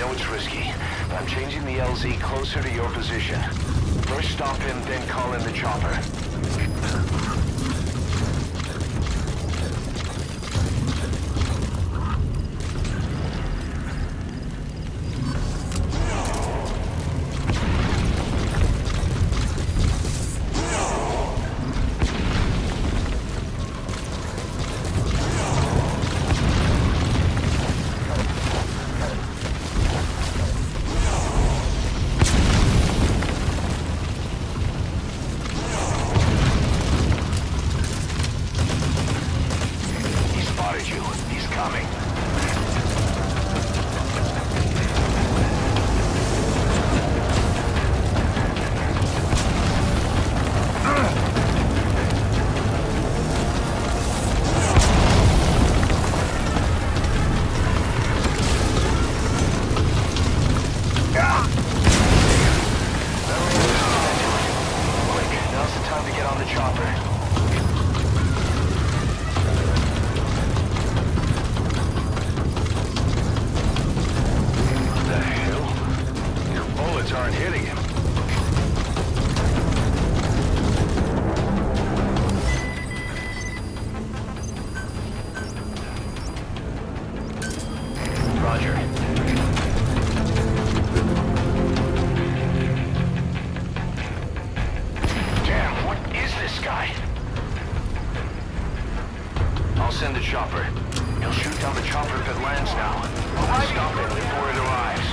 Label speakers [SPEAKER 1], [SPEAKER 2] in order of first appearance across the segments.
[SPEAKER 1] know it's risky, but I'm changing the LZ closer to your position. First stop him, then call in the chopper. Send the chopper. He'll shoot down the chopper if it lands now. I'll stop it before it arrives.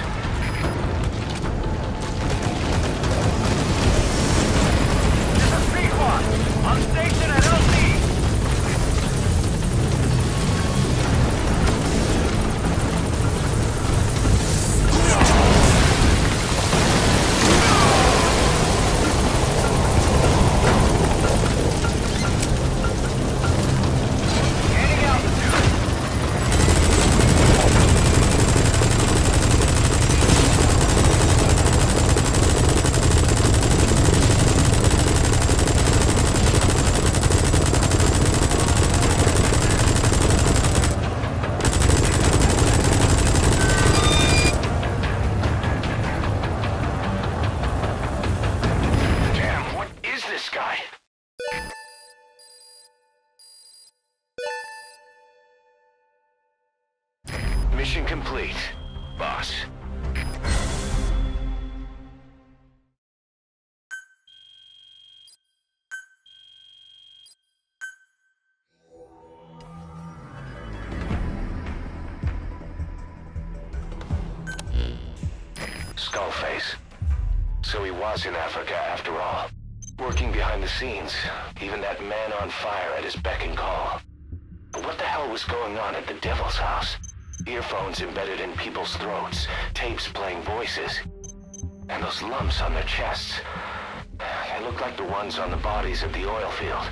[SPEAKER 2] This is Prequel. On station at LZ.
[SPEAKER 1] Mission complete, boss. Skullface. So he was in Africa after all. Working behind the scenes, even that man on fire at his beck and call. But what the hell was going on at the Devil's house? Earphones embedded in people's throats, tapes playing voices. And those lumps on their chests. They looked like the ones on the bodies at the oil field.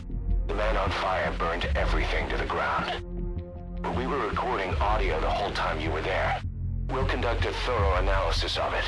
[SPEAKER 1] The man on fire burned everything to the ground. But we were recording audio the whole time you were there. We'll conduct a thorough analysis of it.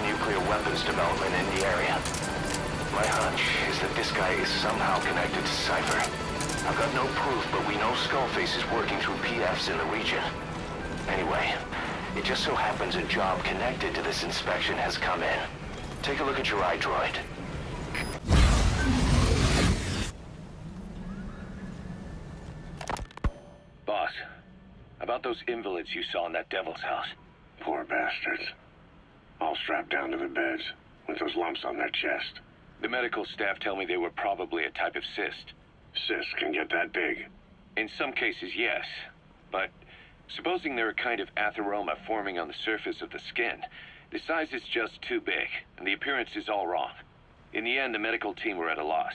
[SPEAKER 1] nuclear weapons development in the area. My hunch is that this guy is somehow connected to Cypher. I've got no proof, but we know Skullface is working through PFs in the region. Anyway, it just so happens a job connected to this inspection has come in. Take a look at your iDroid.
[SPEAKER 3] Boss, about those invalids you saw in that devil's house.
[SPEAKER 4] Poor bastards. All strapped down to the beds, with those lumps on their chest.
[SPEAKER 3] The medical staff tell me they were probably a type of cyst.
[SPEAKER 4] Cysts can get that big.
[SPEAKER 3] In some cases, yes. But supposing they're a kind of atheroma forming on the surface of the skin, the size is just too big, and the appearance is all wrong. In the end, the medical team were at a loss.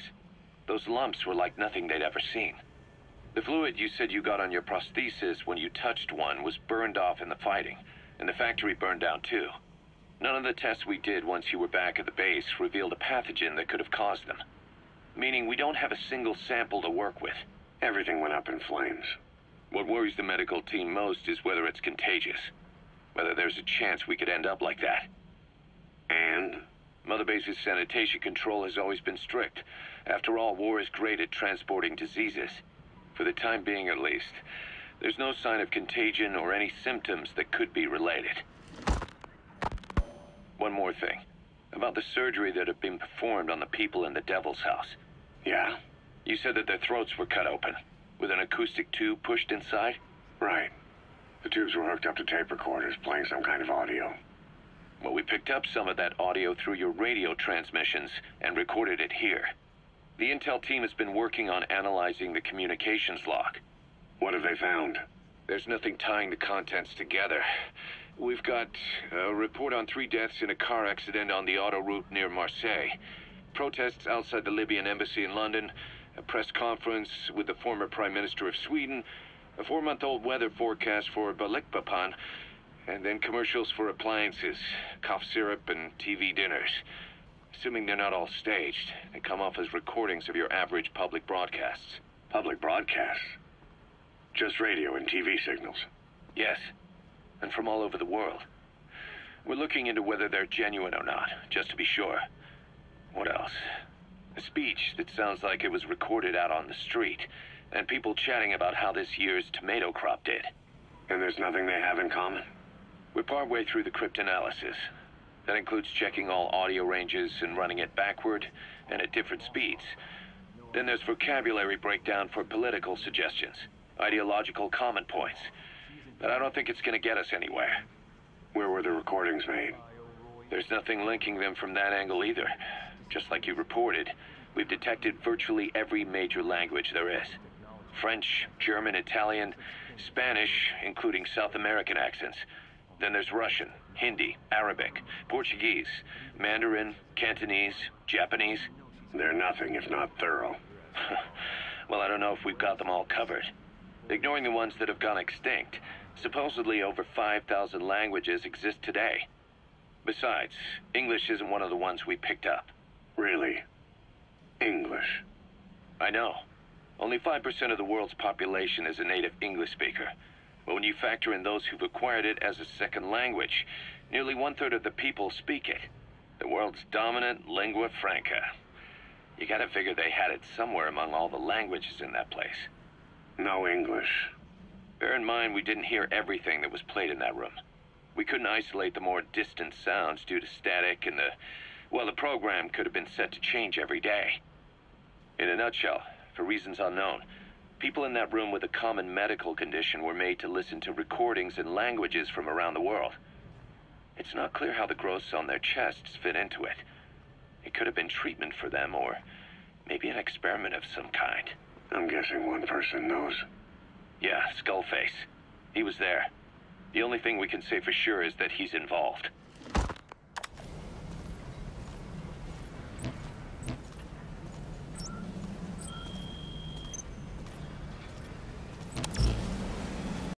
[SPEAKER 3] Those lumps were like nothing they'd ever seen. The fluid you said you got on your prosthesis when you touched one was burned off in the fighting, and the factory burned down too. None of the tests we did once you were back at the base revealed a pathogen that could have caused them. Meaning we don't have a single sample to work with.
[SPEAKER 4] Everything went up in flames.
[SPEAKER 3] What worries the medical team most is whether it's contagious. Whether there's a chance we could end up like that.
[SPEAKER 4] And?
[SPEAKER 3] Mother Base's sanitation control has always been strict. After all, war is great at transporting diseases. For the time being, at least. There's no sign of contagion or any symptoms that could be related. One more thing. About the surgery that had been performed on the people in the Devil's House.
[SPEAKER 4] Yeah?
[SPEAKER 3] You said that their throats were cut open, with an acoustic tube pushed inside?
[SPEAKER 4] Right. The tubes were hooked up to tape recorders, playing some kind of audio.
[SPEAKER 3] Well, we picked up some of that audio through your radio transmissions and recorded it here. The intel team has been working on analyzing the communications log.
[SPEAKER 4] What have they found?
[SPEAKER 3] There's nothing tying the contents together. We've got a report on 3 deaths in a car accident on the autoroute near Marseille. Protests outside the Libyan embassy in London. A press conference with the former Prime Minister of Sweden. A 4-month-old weather forecast for Balikpapan. And then commercials for appliances, cough syrup, and TV dinners. Assuming they're not all staged, they come off as recordings of your average public broadcasts.
[SPEAKER 4] Public broadcasts? Just radio and TV signals?
[SPEAKER 3] Yes, and from all over the world. We're looking into whether they're genuine or not, just to be sure. What else? A speech that sounds like it was recorded out on the street, and people chatting about how this year's tomato crop did.
[SPEAKER 4] And there's nothing they have in common?
[SPEAKER 3] We're partway through the cryptanalysis. That includes checking all audio ranges and running it backward and at different speeds. Then there's vocabulary breakdown for political suggestions, ideological comment points. But I don't think it's going to get us anywhere.
[SPEAKER 4] Where were the recordings made?
[SPEAKER 3] There's nothing linking them from that angle either. Just like you reported, we've detected virtually every major language there is. French, German, Italian, Spanish, including South American accents. Then there's Russian, Hindi, Arabic, Portuguese, Mandarin, Cantonese, Japanese.
[SPEAKER 4] They're nothing if not thorough.
[SPEAKER 3] Well, I don't know if we've got them all covered. Ignoring the ones that have gone extinct, supposedly over 5,000 languages exist today. Besides, English isn't one of the ones we picked up.
[SPEAKER 4] Really? English?
[SPEAKER 3] I know. Only 5% of the world's population is a native English speaker. But when you factor in those who've acquired it as a second language, nearly 1/3 of the people speak it. The world's dominant lingua franca. You gotta figure they had it somewhere among all the languages in that place.
[SPEAKER 4] No English.
[SPEAKER 3] Bear in mind, we didn't hear everything that was played in that room. We couldn't isolate the more distant sounds due to static, and the program could have been set to change every day. In a nutshell, for reasons unknown, people in that room with a common medical condition were made to listen to recordings in languages from around the world. It's not clear how the growths on their chests fit into it. It could have been treatment for them, or maybe an experiment of some kind.
[SPEAKER 4] I'm guessing one person knows.
[SPEAKER 3] Yeah, Skullface. He was there. The only thing we can say for sure is that he's involved.